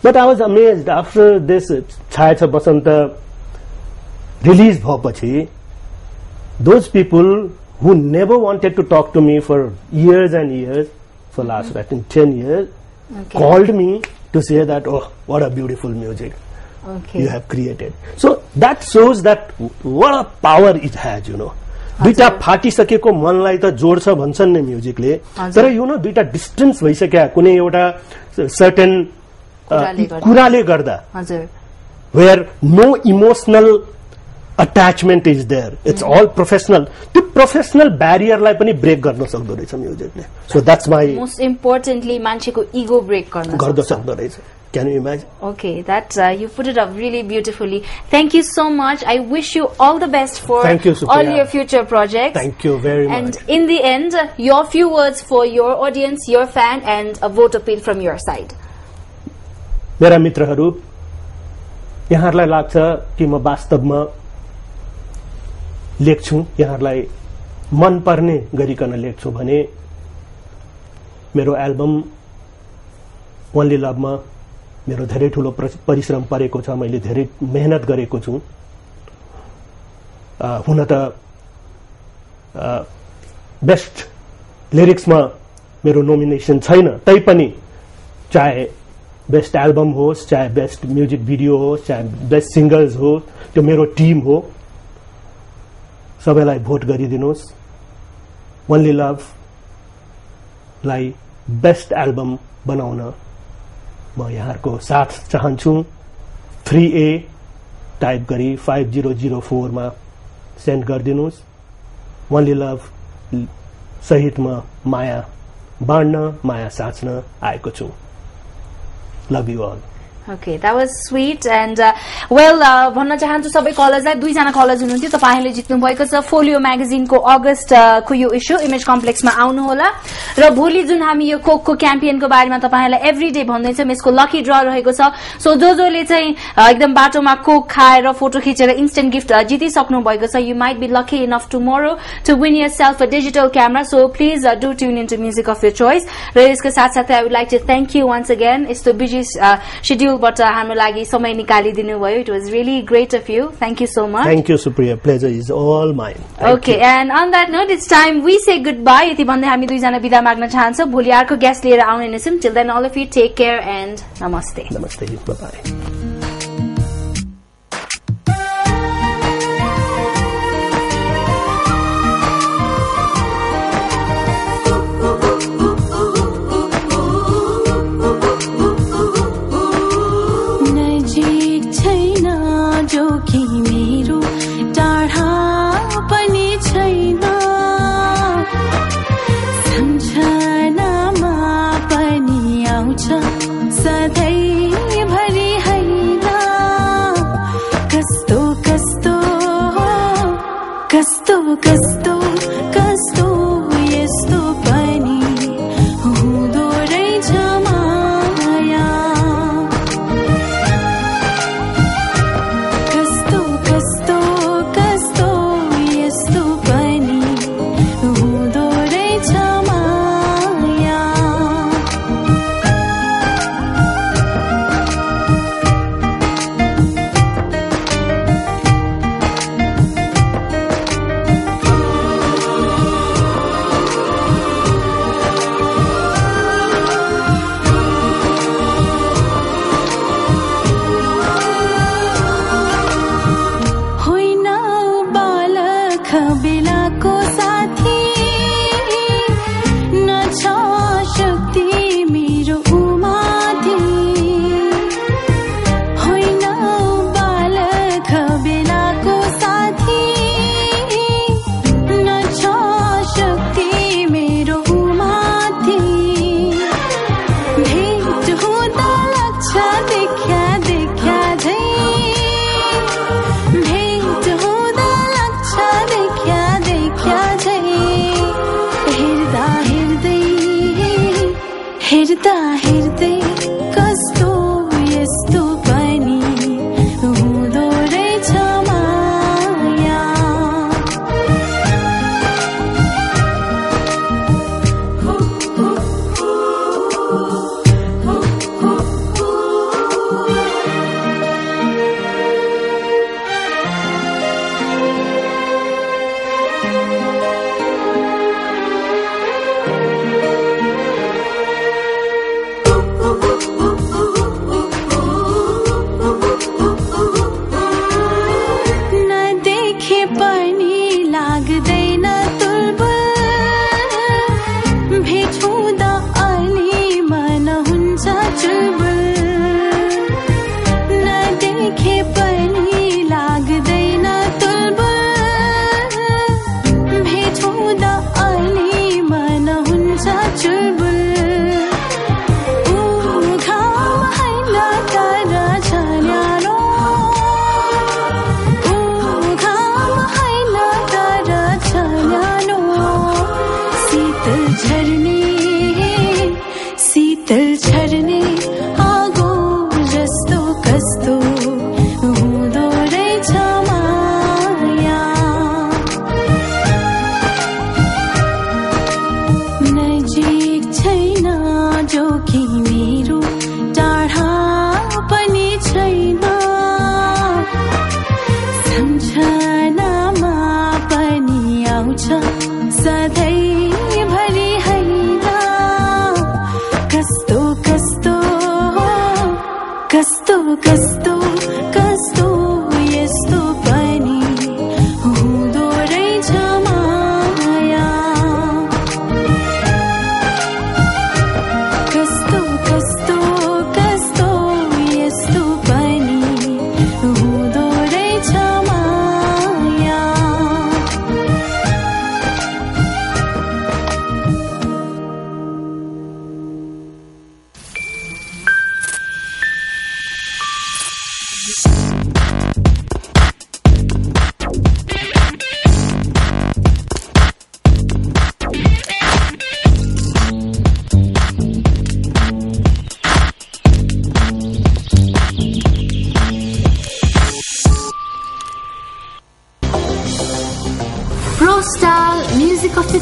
But I was amazed after this Chhaya Cha Basanta release bhayeपछि, those people who never wanted to talk to me for years and years, for last I think 10 years, called me to say that, oh, what a beautiful music you have created. So that shows that what a power it has, you know. दुईटा फाटिसकेको मनलाई त जोड्छ भन्छन् नि म्युजिकले, तर you know दुईटा distance भइसक्या कुनै एउटा सर्टेन कुराले गर्दा, where no emotional attachment is there, it's all professional. त्यो प्रोफेसनल ब्यारियरलाई पनि ब्रेक गर्न सक्दो रहेछ म्युजिकले. So that's my most importantly मान्छेको ईगो ब्रेक गर्न सक्दो रहेछ. Can you imagine? Okay, that you put it up really beautifully. Thank you so much. I wish you all the best for all your future projects. Thank you very much. And in the end, your few words for your audience, your fan, and a vote appeal from your side. मेरा मित्रहरू, यहाँहरुलाई लाग्छ कि म वास्तवमा लेख्छु, यहाँहरुलाई मन पर्ने गरिकन लेख्छु भने मेरो एल्बम ओन्ली लभमा मेरो धेरै ठूलो परिश्रम परेको छ, मैले धेरै मेहनत गरेको छु। हुन त बेस्ट लिरिक्समा मेरो नोमिनेसन छैन, तैपनि चाहे बेस्ट एल्बम होस्, चाहे बेस्ट म्युजिक भिडियो होस्, चाहे बेस्ट सिंगर्स हो, त्यो मेरो टिम हो। सबैलाई भोट गरिदिनुस्। ओन्ली लभ लाई बेस्ट एल्बम बनाउन म यहाँहरुको साथ चाहन्छु। 3A टाइप गरी 5004 मा सेन्ड गरिदिनुस्। ओन्ली लभ सहितमा माया बाँड्न, माया साच्न आएको छु। Love you all. Okay, that was sweet. And भन्न चाहन्छु सबै कलर्सलाई, दुईजना कलर्स हुनुहुन्थ्यो, तपाईहरुले जित्नु भएको छ फोलियो म्यागजिन को अगस्त को यो इश्यू इमेज कम्प्लेक्समा आउनु होला। र भोलि जुन हामी यो कोकको क्याम्पेनको बारेमा तपाईहरुलाई एभ्रीडे भन्दैछौं, यसको लकी ड्र रहेको छ। सो जोले चाहिँ एकदम बाटोमा कोक खाएर फोटो खिचेर इन्स्टेन्ट गिफ्ट जितिसक्नु भएको छ, you might be lucky enough tomorrow to win yourself a digital camera. So please do tune into music of your choice. र यसको साथसाथै I would like to thank you once again. यस्तो busy schedule बाट हाम्रो लागि समय निकालिदिनु भयो. It was really great of you. Thank you so much. Thank you Supriya. Pleasure is all mine. Okay, and on that note, it's time we say goodbye. यति भन्दै हामी दुईजना बिदा माग्न चाहन्छौं। भोलि अर्को गेस्ट लिएर आउने नै छौं. Till then, all of you take care and namaste. Namaste. Bye bye. हेर्दा हेर्दै कस्तो यस्तो पनि हुँदो रहेछ माया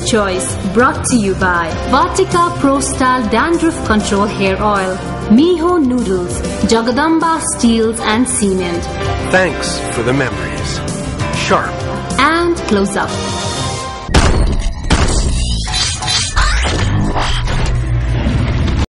Choice brought to you by Vatika Pro Style Dandruff Control Hair Oil, Miho Noodles, Jagadamba Steels and Cement. Thanks for the memories. Sharp and Close Up.